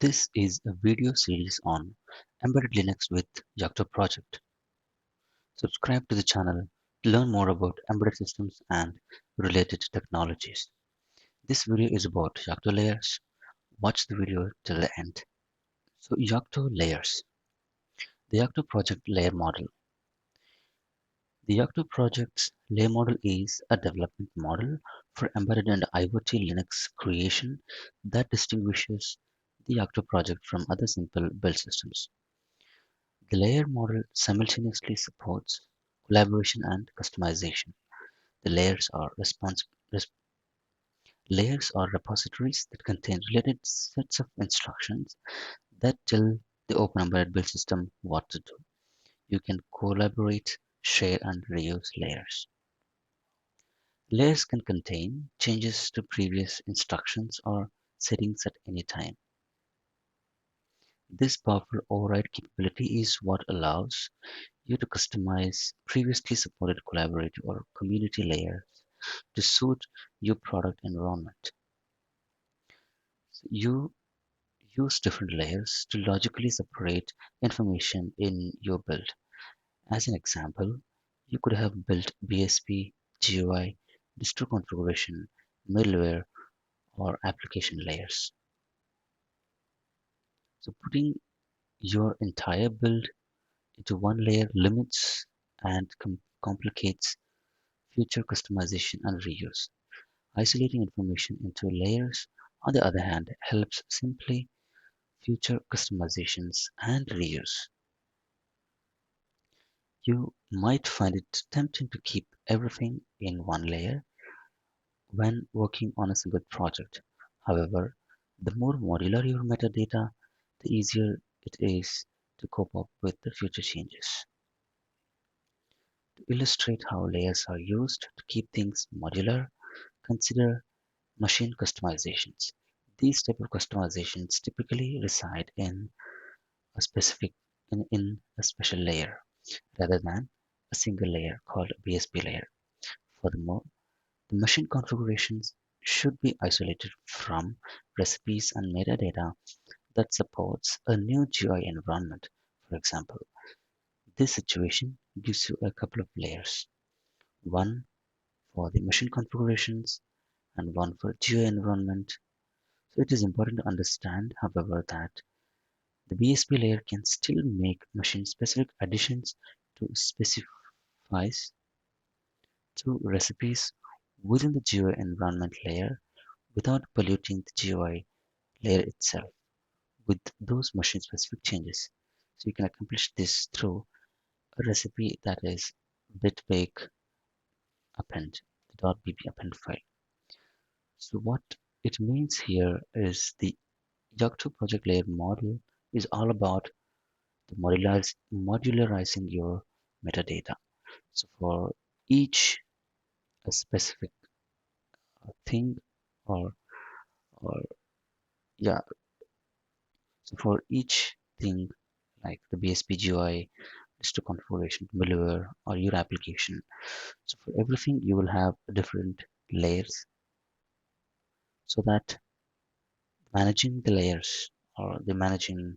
This is a video series on Embedded Linux with Yocto Project. Subscribe to the channel to learn more about embedded systems and related technologies. This video is about Yocto layers. Watch the video till the end. So Yocto layers. The Yocto Project Layer Model. The Yocto Project's Layer Model is a development model for embedded and IoT Linux creation that distinguishes the Yocto project from other simple build systems. The layer model simultaneously supports collaboration and customization. The layers are repositories that contain related sets of instructions that tell the open embedded build system what to do. You can collaborate, share, and reuse layers. Layers can contain changes to previous instructions or settings at any time. This powerful override capability is what allows you to customize previously supported collaborative or community layers to suit your product environment. So you use different layers to logically separate information in your build. As an example, you could have built BSP, GUI, distro configuration, middleware, or application layers. So putting your entire build into one layer limits and complicates future customization and reuse. Isolating information into layers, on the other hand, helps simply future customizations and reuse. You might find it tempting to keep everything in one layer when working on a single project. However, the more modular your metadata, the easier it is to cope up with the future changes. To illustrate how layers are used to keep things modular, consider machine customizations. These type of customizations typically reside a specific in a special layer rather than a single layer called a BSP layer. Furthermore, the machine configurations should be isolated from recipes and metadata that supports a new GUI environment. For example, this situation gives you a couple of layers, one for the machine configurations and one for GUI environment. So it is important to understand, however, that the BSP layer can still make machine-specific additions to specifies to recipes within the GUI environment layer without polluting the GUI layer itself with those machine-specific changes. So you can accomplish this through a recipe that is bitbake append, the .bb append file. So what it means here is the Yocto project layer model is all about the modularizing your metadata. So for each a specific thing or or yeah, so for each thing like the BSP GUI, distro configuration, middleware, or your application. So for everything, you will have different layers so that managing the layers or the managing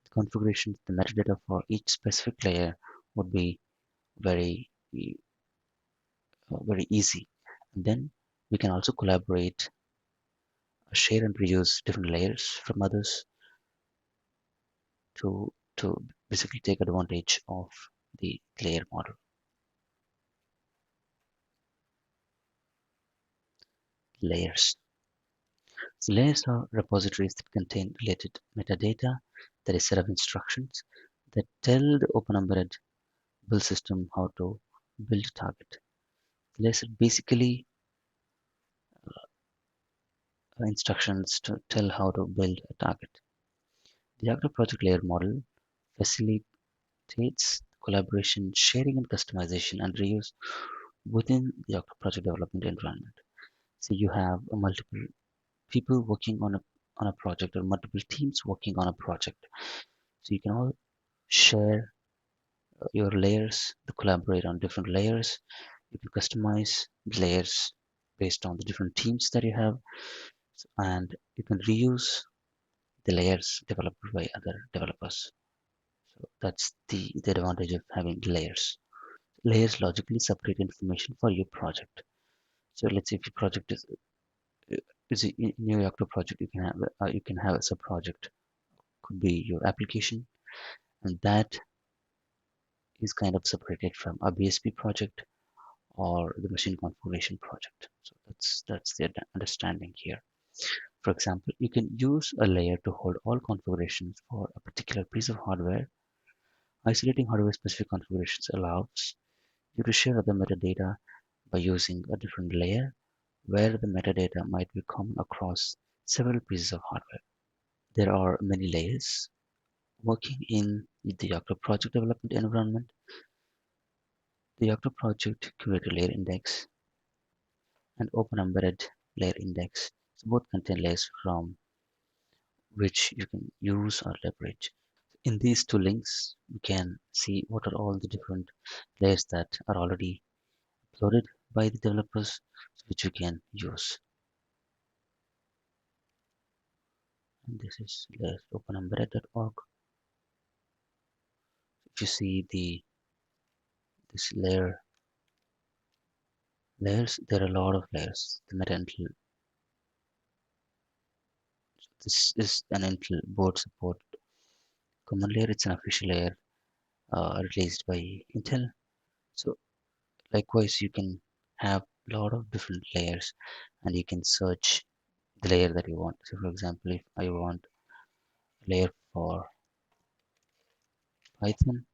the configurations, the metadata for each specific layer would be very very easy. And then we can also collaborate, share and reuse different layers from others to basically take advantage of the layer model. Layers. So layers are repositories that contain related metadata, that is set of instructions that tell the open embedded build system how to build a target. Layers are basically instructions to tell how to build a target. The Yocto project layer model facilitates collaboration, sharing, and customization and reuse within the Yocto project development environment. So you have multiple people working on a project or multiple teams working on a project. So you can all share your layers, to collaborate on different layers. You can customize the layers based on the different teams that you have, and you can reuse the layers developed by other developers. So that's the advantage of having layers. Layers logically separate information for your project. So let's say if your project is a new Yocto project, you can have a sub project. Could be your application, and that is kind of separated from a BSP project or the machine configuration project. So that's the understanding here. For example, you can use a layer to hold all configurations for a particular piece of hardware. Isolating hardware-specific configurations allows you to share other metadata by using a different layer where the metadata might be common across several pieces of hardware. There are many layers working in the Yocto project development environment. The Yocto project creator layer index and OpenEmbedded layer index. So both contain layers from which you can use or leverage. In these two links, you can see what are all the different layers that are already uploaded by the developers, which you can use. And this is layers openembedded.org. If you see this layers, there are a lot of layers. The meta Intel, this is an Intel board support common layer. It's an official layer released by Intel. So likewise, you can have a lot of different layers, and you can search the layer that you want. So for example, if I want a layer for Python,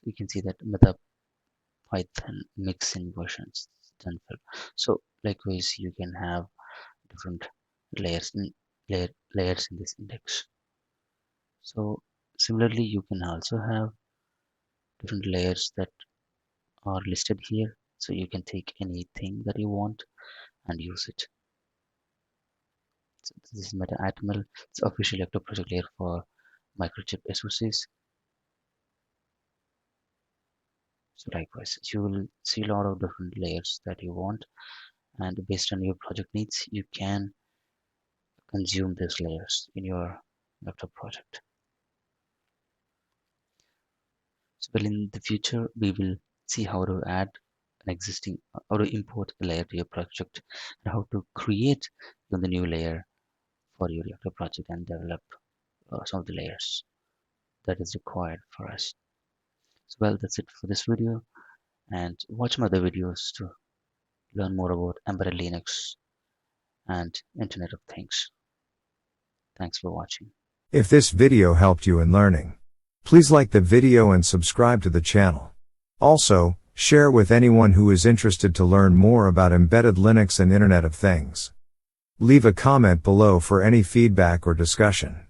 you can see that meta Python mixin versions done for. So likewise, you can have different layers in layers in this index. So similarly, you can also have different layers that are listed here. So you can take anything that you want and use it. So this is MetaAtmel. It's official Yocto project layer for microchip SoCs. So likewise, you will see a lot of different layers that you want, and based on your project needs, you can consume these layers in your Yocto project. So well, in the future, we will see how to add how to import a layer to your project, and how to create the new layer for your Yocto project and develop some of the layers that is required for us. So well, that's it for this video, and watch my other videos to learn more about embedded Linux and Internet of Things. Thanks for watching. If this video helped you in learning, please like the video and subscribe to the channel. Also, share with anyone who is interested to learn more about embedded Linux and Internet of Things. Leave a comment below for any feedback or discussion.